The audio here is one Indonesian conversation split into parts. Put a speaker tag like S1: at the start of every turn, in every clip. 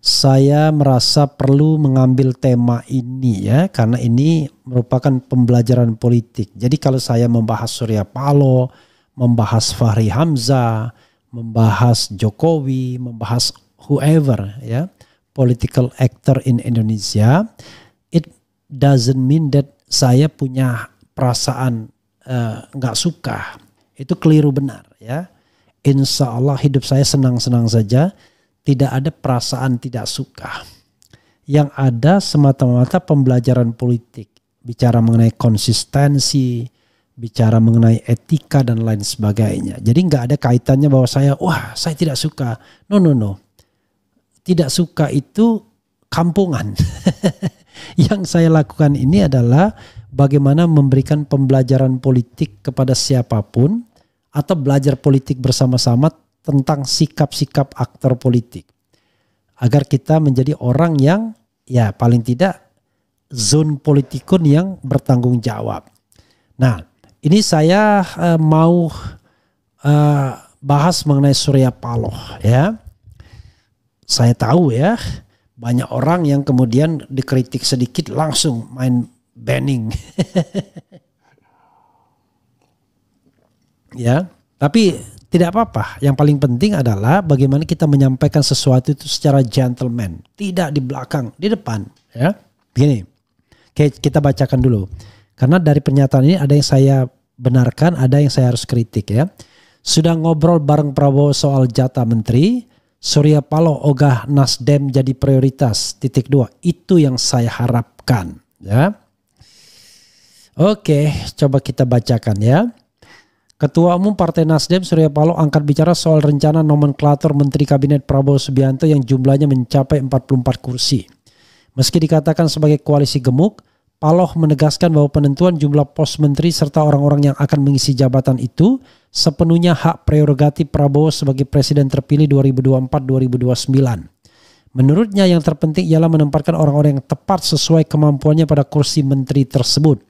S1: saya merasa perlu mengambil tema ini ya, karena ini merupakan pembelajaran politik. Jadi kalau saya membahas Surya Paloh, membahas Fahri Hamzah, membahas Jokowi, membahas whoever ya, political actor in Indonesia, it doesn't mean that saya punya perasaan nggak suka. Itu keliru benar ya. Insya Allah hidup saya senang-senang saja. Tidak ada perasaan tidak suka. Yang ada semata-mata pembelajaran politik. Bicara mengenai konsistensi, bicara mengenai etika dan lain sebagainya. Jadi nggak ada kaitannya bahwa saya tidak suka. No. Tidak suka itu kampungan. Yang saya lakukan ini adalah bagaimana memberikan pembelajaran politik kepada siapapun atau belajar politik bersama-sama tentang sikap-sikap aktor politik. Agar kita menjadi orang yang ya paling tidak zon politikun yang bertanggung jawab. Nah, ini saya mau bahas mengenai Surya Paloh ya. Saya tahu ya, banyak orang yang kemudian dikritik sedikit langsung main banning. Ya, tapi tidak apa-apa. Yang paling penting adalah bagaimana kita menyampaikan sesuatu itu secara gentleman, tidak di belakang, di depan. Ya, begini. Oke, kita bacakan dulu. Karena dari pernyataan ini ada yang saya benarkan, ada yang saya harus kritik ya. Sudah ngobrol bareng Prabowo soal jatah menteri, Surya Paloh ogah Nasdem jadi prioritas. .2. Itu yang saya harapkan. Ya. Oke, coba kita bacakan ya. Ketua Umum Partai Nasdem Surya Paloh angkat bicara soal rencana nomenklatur Menteri Kabinet Prabowo Subianto yang jumlahnya mencapai 44 kursi. Meski dikatakan sebagai koalisi gemuk, Paloh menegaskan bahwa penentuan jumlah pos menteri serta orang-orang yang akan mengisi jabatan itu sepenuhnya hak prerogatif Prabowo sebagai presiden terpilih 2024-2029. Menurutnya yang terpenting ialah menempatkan orang-orang yang tepat sesuai kemampuannya pada kursi menteri tersebut.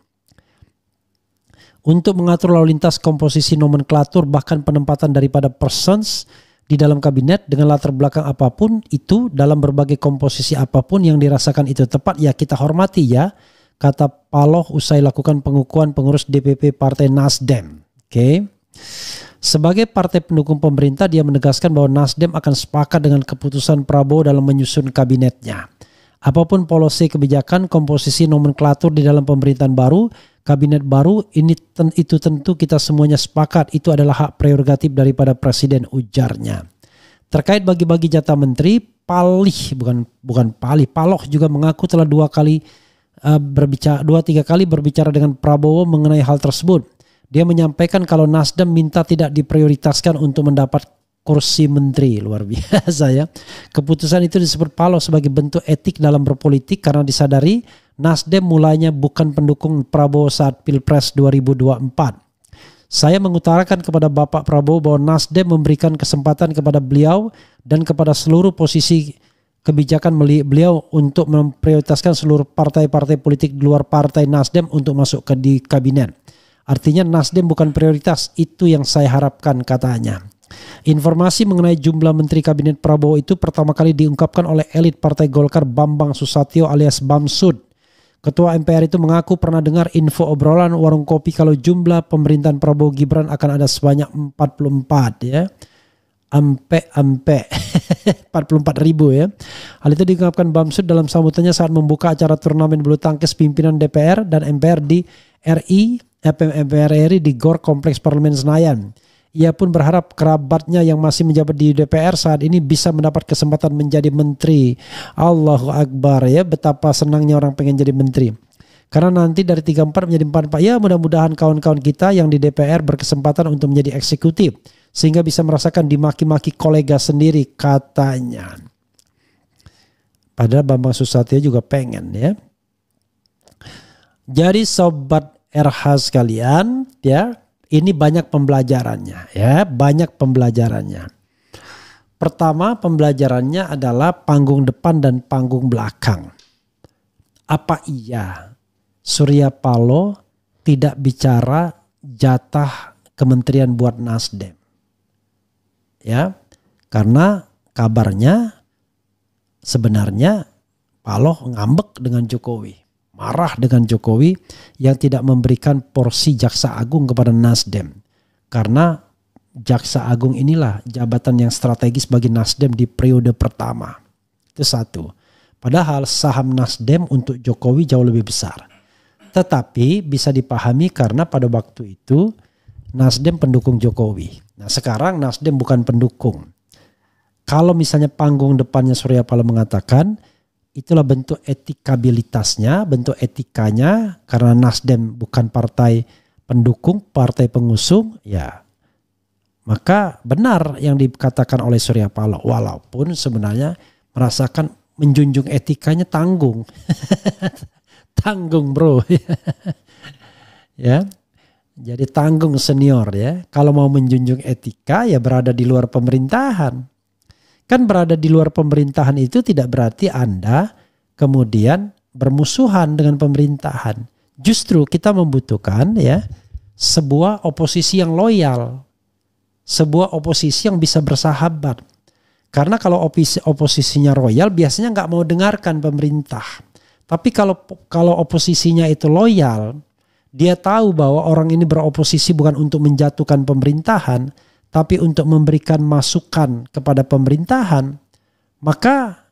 S1: Untuk mengatur lalu lintas komposisi nomenklatur bahkan penempatan daripada persons di dalam kabinet dengan latar belakang apapun itu dalam berbagai komposisi apapun yang dirasakan itu tepat ya kita hormati ya, kata Paloh usai lakukan pengukuhan pengurus DPP Partai Nasdem. Oke. Sebagai partai pendukung pemerintah dia menegaskan bahwa Nasdem akan sepakat dengan keputusan Prabowo dalam menyusun kabinetnya. Apapun polisi kebijakan komposisi nomenklatur di dalam pemerintahan baru, kabinet baru itu tentu kita semuanya sepakat itu adalah hak prerogatif daripada presiden, ujarnya. Terkait bagi-bagi jatah menteri, Paloh juga mengaku telah 2-3 kali berbicara dengan Prabowo mengenai hal tersebut. Dia menyampaikan kalau Nasdem minta tidak diprioritaskan untuk mendapat kursi menteri. Luar biasa ya. Keputusan itu disebut Paloh sebagai bentuk etik dalam berpolitik karena disadari Nasdem mulanya bukan pendukung Prabowo saat Pilpres 2024. Saya mengutarakan kepada Bapak Prabowo bahwa Nasdem memberikan kesempatan kepada beliau dan kepada seluruh posisi kebijakan beliau untuk memprioritaskan seluruh partai-partai politik di luar partai Nasdem untuk masuk di kabinet. Artinya Nasdem bukan prioritas, itu yang saya harapkan, katanya. Informasi mengenai jumlah menteri kabinet Prabowo itu pertama kali diungkapkan oleh elit Partai Golkar Bambang Susatyo alias Bamsud. Ketua MPR itu mengaku pernah dengar info obrolan warung kopi kalau jumlah pemerintahan Prabowo Gibran akan ada sebanyak 44 ya. Ampe 44 ribu ya. Hal itu diungkapkan Bamsud dalam sambutannya saat membuka acara turnamen bulu tangkis pimpinan DPR dan MPR di MPR RI di GOR Kompleks Parlemen Senayan. Ia pun berharap kerabatnya yang masih menjabat di DPR saat ini bisa mendapat kesempatan menjadi menteri. Allahu Akbar ya, betapa senangnya orang pengen jadi menteri. Karena nanti dari 34 menjadi 44, ya mudah-mudahan kawan-kawan kita yang di DPR berkesempatan untuk menjadi eksekutif. Sehingga bisa merasakan dimaki-maki kolega sendiri, katanya. Padahal Bambang Susatyo juga pengen ya. Jadi sobat RH sekalian ya, ini banyak pembelajarannya ya, banyak pembelajarannya. Pertama pembelajarannya adalah panggung depan dan panggung belakang. Apa iya Surya Paloh tidak bicara jatah kementerian buat Nasdem? Ya, karena kabarnya sebenarnya Paloh ngambek dengan Jokowi, marah dengan Jokowi yang tidak memberikan porsi Jaksa Agung kepada Nasdem. Karena Jaksa Agung inilah jabatan yang strategis bagi Nasdem di periode pertama. Itu satu. Padahal saham Nasdem untuk Jokowi jauh lebih besar. Tetapi bisa dipahami karena pada waktu itu Nasdem pendukung Jokowi. Nah sekarang Nasdem bukan pendukung. Kalau misalnya panggung depannya Surya Paloh mengatakan itulah bentuk etikabilitasnya, bentuk etikanya, karena Nasdem bukan partai pendukung, partai pengusung, ya maka benar yang dikatakan oleh Surya Paloh, walaupun sebenarnya merasakan menjunjung etikanya tanggung. Tanggung bro. Ya, jadi tanggung senior ya. Kalau mau menjunjung etika ya berada di luar pemerintahan. Kan berada di luar pemerintahan itu tidak berarti Anda kemudian bermusuhan dengan pemerintahan. Justru kita membutuhkan ya sebuah oposisi yang loyal. Sebuah oposisi yang bisa bersahabat. Karena kalau oposisinya royal biasanya nggak mau dengarkan pemerintah. Tapi kalau oposisinya itu loyal, dia tahu bahwa orang ini beroposisi bukan untuk menjatuhkan pemerintahan, tapi untuk memberikan masukan kepada pemerintahan, maka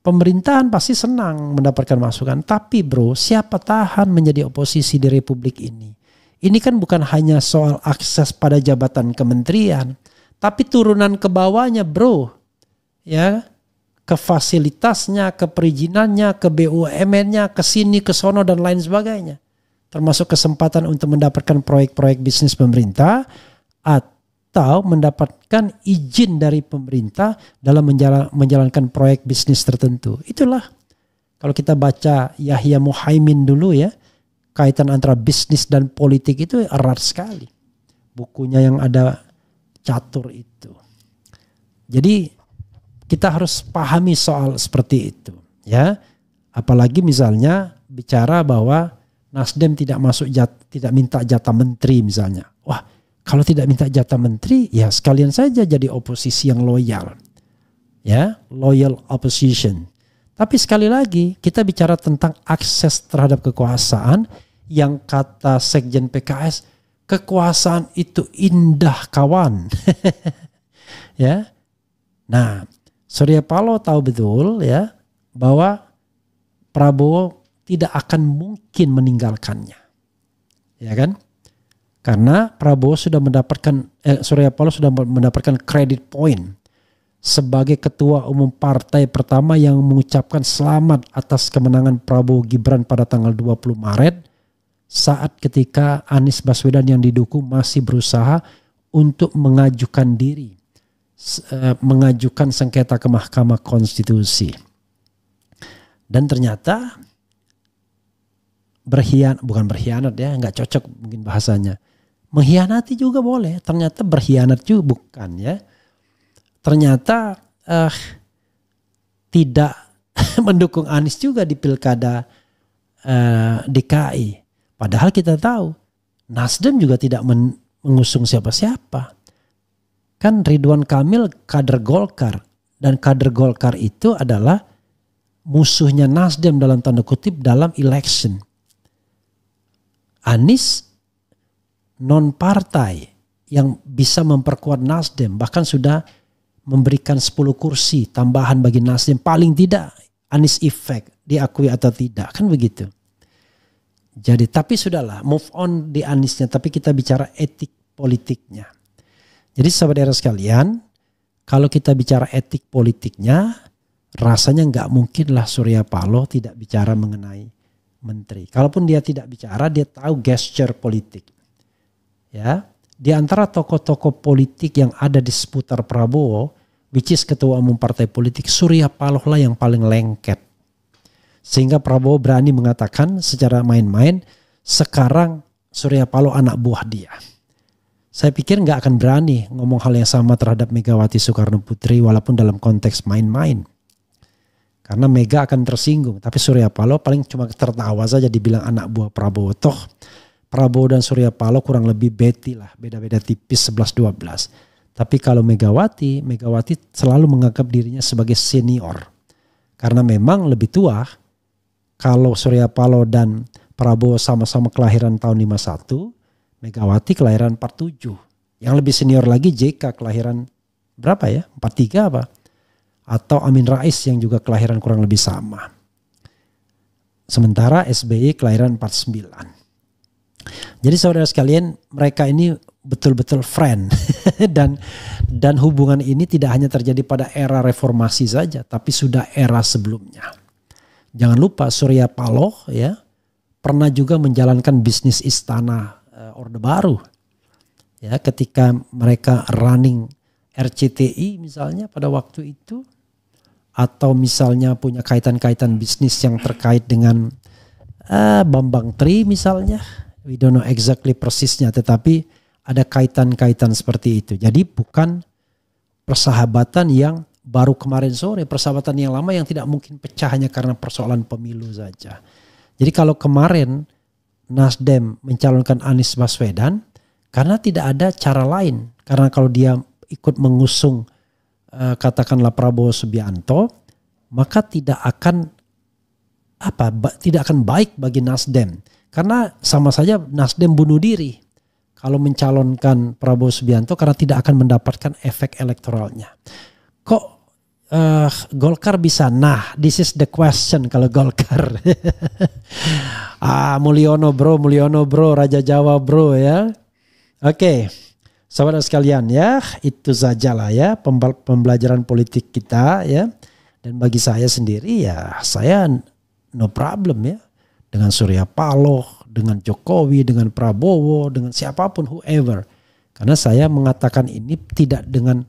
S1: pemerintahan pasti senang mendapatkan masukan. Tapi bro, siapa tahan menjadi oposisi di Republik ini? Ini kan bukan hanya soal akses pada jabatan kementerian, tapi turunan ke bawahnya bro. Ya, ke fasilitasnya, ke perizinannya, ke BUMN-nya, ke sini, ke sono dan lain sebagainya. Termasuk kesempatan untuk mendapatkan proyek-proyek bisnis pemerintah atau mendapatkan izin dari pemerintah dalam menjalankan proyek bisnis tertentu. Itulah kalau kita baca Yahya Muhaimin dulu ya, kaitan antara bisnis dan politik itu erat sekali. Bukunya yang ada catur itu. Jadi kita harus pahami soal seperti itu ya. Apalagi misalnya bicara bahwa Nasdem tidak tidak minta jatah menteri misalnya. Wah, kalau tidak minta jatah menteri ya sekalian saja jadi oposisi yang loyal. Ya, loyal opposition. Tapi sekali lagi kita bicara tentang akses terhadap kekuasaan yang kata Sekjen PKS, kekuasaan itu indah kawan. Ya. Nah, Surya Paloh tahu betul ya bahwa Prabowo tidak akan mungkin meninggalkannya. Ya kan? Karena Prabowo sudah mendapatkan Surya Paloh sudah mendapatkan credit point sebagai ketua umum partai pertama yang mengucapkan selamat atas kemenangan Prabowo Gibran pada tanggal 20 Maret saat ketika Anies Baswedan yang didukung masih berusaha untuk mengajukan diri, mengajukan sengketa ke Mahkamah Konstitusi. Dan ternyata bukan berkhianat ya, nggak cocok mungkin bahasanya. Mengkhianati juga boleh, ternyata berkhianat juga bukan ya. Ternyata tidak mendukung Anies juga di pilkada DKI. Padahal kita tahu Nasdem juga tidak mengusung siapa-siapa. Kan Ridwan Kamil kader Golkar. Dan kader Golkar itu adalah musuhnya Nasdem dalam tanda kutip dalam election. Anies non-partai yang bisa memperkuat Nasdem. Bahkan sudah memberikan 10 kursi tambahan bagi Nasdem. Paling tidak Anies effect diakui atau tidak. Kan begitu. Jadi tapi sudahlah move on di Aniesnya. Tapi kita bicara etik politiknya. Jadi sahabat daerah sekalian, kalau kita bicara etik politiknya, rasanya nggak mungkinlah Surya Paloh tidak bicara mengenai menteri. Kalaupun dia tidak bicara, dia tahu gesture politik. Ya, di antara tokoh-tokoh politik yang ada di seputar Prabowo, which is ketua umum partai politik, Surya Paloh lah yang paling lengket. Sehingga Prabowo berani mengatakan secara main-main, sekarang Surya Paloh anak buah dia. Saya pikir nggak akan berani ngomong hal yang sama terhadap Megawati Soekarno Putri walaupun dalam konteks main-main. Karena Mega akan tersinggung. Tapi Surya Paloh paling cuma tertawa saja dibilang anak buah Prabowo. Toh Prabowo dan Surya Paloh kurang lebih beti lah. Beda-beda tipis 11-12. Tapi kalau Megawati selalu menganggap dirinya sebagai senior. Karena memang lebih tua. Kalau Surya Paloh dan Prabowo sama-sama kelahiran tahun 51, Megawati kelahiran 47. Yang lebih senior lagi JK kelahiran berapa ya? 43 apa? Atau Amin Rais yang juga kelahiran kurang lebih sama. Sementara SBY kelahiran 49. Jadi saudara sekalian, mereka ini betul-betul friend. dan hubungan ini tidak hanya terjadi pada era reformasi saja, tapi sudah era sebelumnya. Jangan lupa Surya Paloh ya pernah juga menjalankan bisnis istana Orde Baru. Ya, ketika mereka running RCTI misalnya pada waktu itu, atau misalnya punya kaitan-kaitan bisnis yang terkait dengan Bambang Tri misalnya. We don't know exactly persisnya, tetapi ada kaitan-kaitan seperti itu. Jadi bukan persahabatan yang baru kemarin sore, persahabatan yang lama yang tidak mungkin pecah hanya karena persoalan pemilu saja. Jadi kalau kemarin Nasdem mencalonkan Anies Baswedan, karena tidak ada cara lain. Karena kalau dia ikut mengusung katakanlah Prabowo Subianto, maka tidak akan baik bagi Nasdem, karena sama saja Nasdem bunuh diri kalau mencalonkan Prabowo Subianto karena tidak akan mendapatkan efek elektoralnya. Kok Golkar bisa? Nah, this is the question kalau Golkar. Mulyono bro, Raja Jawa bro ya. Oke. Saudara sekalian ya, itu sajalah ya pembelajaran politik kita ya. Dan bagi saya sendiri ya, saya no problem ya dengan Surya Paloh, dengan Jokowi, dengan Prabowo, dengan siapapun, whoever. Karena saya mengatakan ini tidak dengan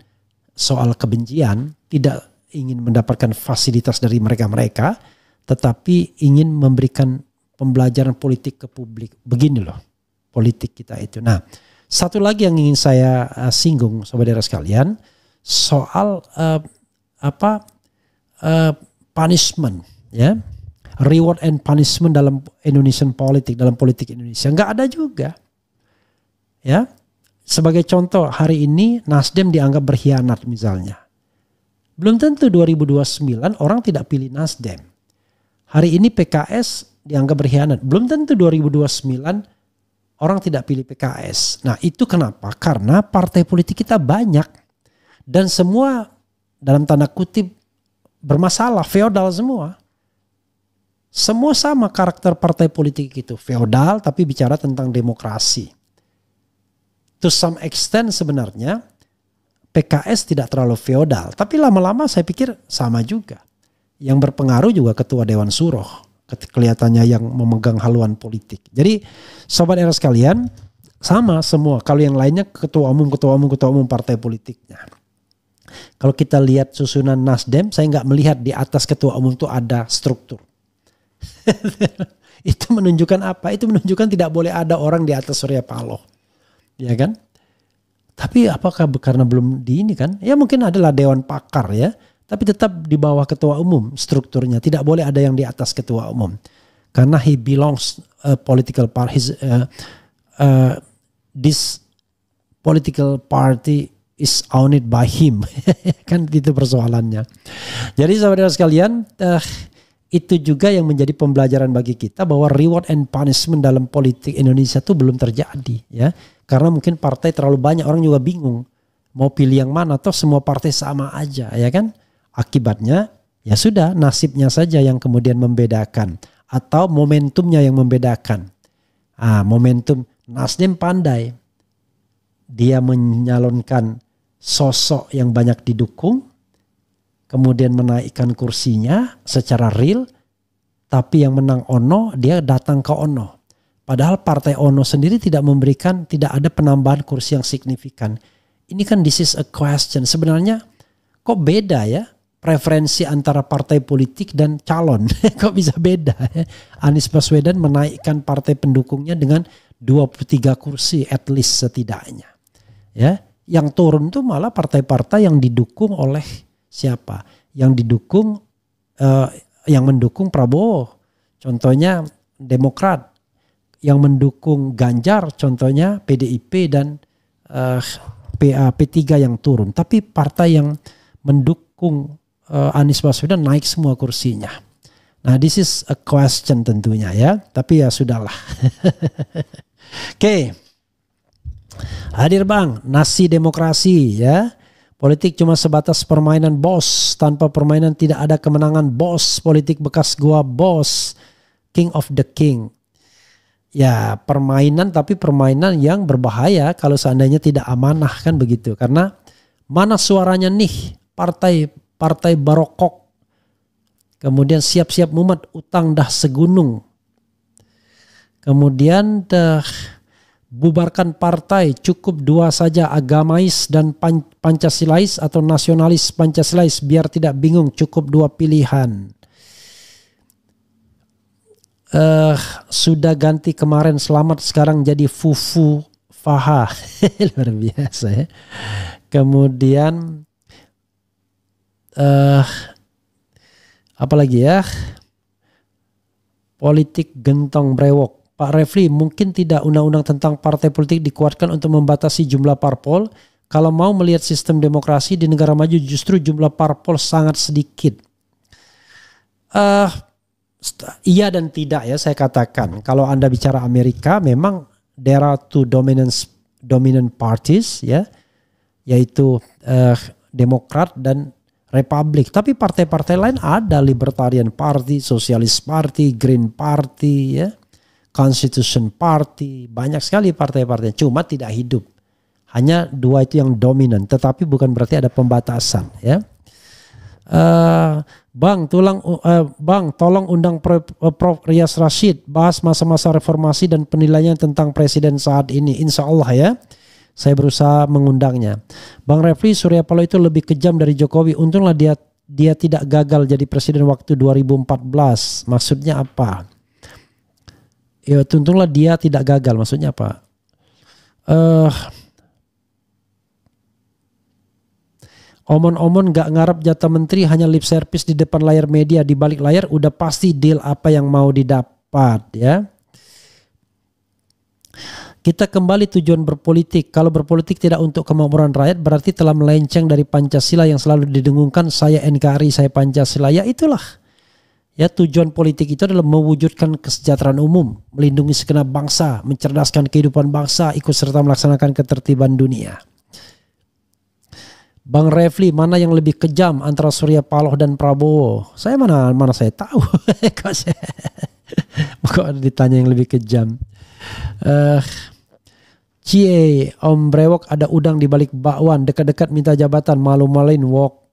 S1: soal kebencian, tidak ingin mendapatkan fasilitas dari mereka-mereka, tetapi ingin memberikan pembelajaran politik ke publik. Begini loh politik kita itu. Nah, satu lagi yang ingin saya singgung saudara sekalian, soal punishment ya, reward and punishment dalam Indonesian politik, dalam politik Indonesia nggak ada juga ya. Sebagai contoh, hari ini Nasdem dianggap berkhianat misalnya, belum tentu 2029 orang tidak pilih Nasdem. Hari ini PKS dianggap berkhianat, belum tentu 2029 orang tidak pilih PKS. Nah itu kenapa? Karena partai politik kita banyak. Dan semua dalam tanda kutip bermasalah, feodal semua. Semua sama karakter partai politik itu. Feodal tapi bicara tentang demokrasi. To some extent sebenarnya PKS tidak terlalu feodal. Tapi lama-lama saya pikir sama juga. Yang berpengaruh juga Ketua Dewan Suroh. Kelihatannya yang memegang haluan politik. Jadi sobat era sekalian, sama semua. Kalau yang lainnya ketua umum partai politiknya. Kalau kita lihat susunan Nasdem, saya nggak melihat di atas ketua umum itu ada struktur. Itu menunjukkan apa? Itu menunjukkan tidak boleh ada orang di atas Surya Paloh, ya kan? Tapi apakah karena belum di ini kan? Ya mungkin adalah dewan pakar ya. Tapi tetap di bawah ketua umum strukturnya. Tidak boleh ada yang di atas ketua umum. Karena he belongs political party. This political party is owned by him. Kan itu persoalannya. Jadi saudara sekalian, itu juga yang menjadi pembelajaran bagi kita bahwa reward and punishment dalam politik Indonesia itu belum terjadi. Ya, karena mungkin partai terlalu banyak, orang juga bingung mau pilih yang mana. Atau semua partai sama aja, ya kan? Akibatnya ya sudah nasibnya saja yang kemudian membedakan atau momentumnya yang membedakan. Momentum Nasdem pandai. Dia menyalonkan sosok yang banyak didukung, kemudian menaikkan kursinya secara real, tapi yang menang Ono dia datang ke Ono. Padahal partai Ono sendiri tidak ada penambahan kursi yang signifikan. Ini kan this is a question. Sebenarnya kok beda ya? Preferensi antara partai politik dan calon. Kok bisa beda ya? Anies Baswedan menaikkan partai pendukungnya dengan 23 kursi at least setidaknya. Ya, yang turun tuh malah partai-partai yang didukung oleh siapa? Yang mendukung Prabowo. Contohnya Demokrat. Yang mendukung Ganjar contohnya PDIP dan P3 yang turun. Tapi partai yang mendukung Anies Baswedan naik semua kursinya. Nah, this is a question tentunya ya, tapi ya sudahlah. Oke. Hadir Bang, nasi demokrasi ya. Politik cuma sebatas permainan bos, tanpa permainan tidak ada kemenangan bos. Politik bekas gua bos, king of the king. Ya permainan, tapi permainan yang berbahaya kalau seandainya tidak amanah kan begitu. Karena mana suaranya nih partai barokok. Kemudian siap-siap mumet, utang dah segunung. Kemudian bubarkan partai, cukup dua saja, agamais dan pancasilais atau nasionalis pancasilais, biar tidak bingung, cukup dua pilihan. Sudah ganti kemarin, selamat sekarang jadi fufu faha. Luar biasa ya. Kemudian apa lagi ya? Politik gentong brewok. Pak Refli, mungkin tidak undang-undang tentang partai politik dikuatkan untuk membatasi jumlah parpol. Kalau mau melihat sistem demokrasi di negara maju, justru jumlah parpol sangat sedikit. Iya dan tidak ya, saya katakan. Kalau Anda bicara Amerika, memang there are two dominant parties ya, yaitu Demokrat dan Republik. Tapi partai-partai lain ada, Libertarian Party, Socialist Party, Green Party ya, Constitution Party, banyak sekali partai-partai, cuma tidak hidup. Hanya dua itu yang dominan, tetapi bukan berarti ada pembatasan ya. Bang, tolong undang Prof. Rias Rashid bahas masa-masa reformasi dan penilaian tentang presiden saat ini. Insya Allah ya, saya berusaha mengundangnya. Bang Refli, Surya Paloh itu lebih kejam dari Jokowi. Untunglah dia tidak gagal jadi presiden waktu 2014. Maksudnya apa? Ya, untunglah dia tidak gagal. Maksudnya apa? Omon-omon gak ngarep jatah menteri, hanya lip service di depan layar media. Di balik layar udah pasti deal apa yang mau didapat ya. Kita kembali tujuan berpolitik. Kalau berpolitik tidak untuk kemakmuran rakyat, berarti telah melenceng dari Pancasila yang selalu didengungkan. Saya NKRI, saya Pancasila. Ya itulah. Ya, tujuan politik itu adalah mewujudkan kesejahteraan umum, melindungi segenap bangsa, mencerdaskan kehidupan bangsa, ikut serta melaksanakan ketertiban dunia. Bang Refli, mana yang lebih kejam antara Surya Paloh dan Prabowo? Saya mana saya tahu. Kok ditanya yang lebih kejam? Cie, Om Brewok ada udang di balik bakwan, dekat-dekat minta jabatan, malu-maluin wok.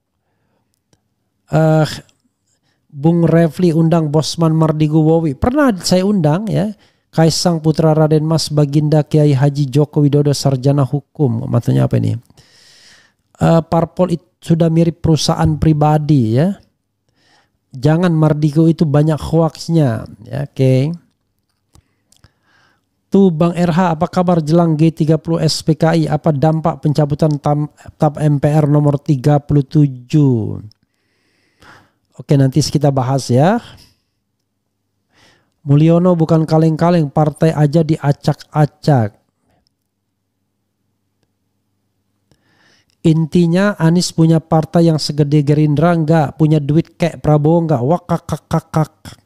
S1: Bung Refli undang Bosman Mardigu Wowi. Pernah saya undang ya. Kaisang Putra Raden Mas Baginda Kiai Haji Joko Widodo Sarjana Hukum. Maksudnya apa ini? Parpol itu sudah mirip perusahaan pribadi ya. Jangan, Mardigu itu banyak hoaxnya ya, oke. Tuh Bang RH, apa kabar jelang G30 SPKI? Apa dampak pencabutan TAP MPR nomor 37? Oke, nanti kita bahas ya. Mulyono bukan kaleng-kaleng, partai aja diacak-acak. Intinya Anies punya partai yang segede Gerindra enggak, punya duit kayak Prabowo enggak. Wakakakakak.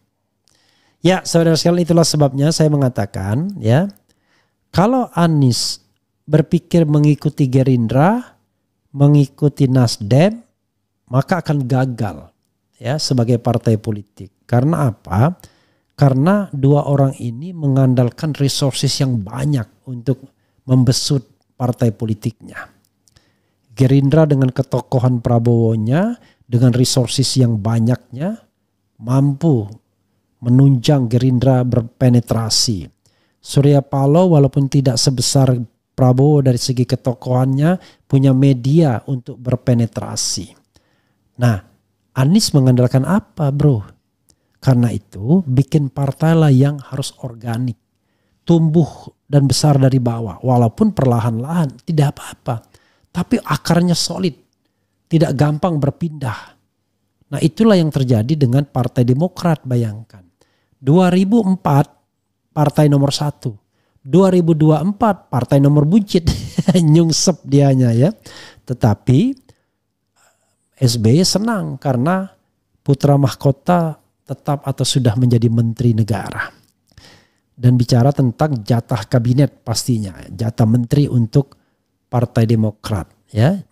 S1: Ya, saudara sekalian, itulah sebabnya saya mengatakan ya, kalau Anies berpikir mengikuti Gerindra, mengikuti Nasdem, maka akan gagal ya sebagai partai politik. Karena apa? Karena dua orang ini mengandalkan resources yang banyak untuk membesut partai politiknya. Gerindra dengan ketokohan Prabowo-nya, dengan resources yang banyaknya, mampu menunjang Gerindra berpenetrasi. Surya Paloh walaupun tidak sebesar Prabowo dari segi ketokohannya, punya media untuk berpenetrasi. Nah, Anies mengandalkan apa, bro? Karena itu bikin partailah yang harus organik, tumbuh dan besar dari bawah, walaupun perlahan-lahan, tidak apa-apa. Tapi akarnya solid, tidak gampang berpindah. Nah, itulah yang terjadi dengan Partai Demokrat, bayangkan. 2004 partai nomor 1, 2024 partai nomor buncit, nyungsep dianya ya. Tetapi SBY senang karena putra mahkota tetap atau sudah menjadi menteri negara. Dan bicara tentang jatah kabinet pastinya, jatah menteri untuk Partai Demokrat, ya.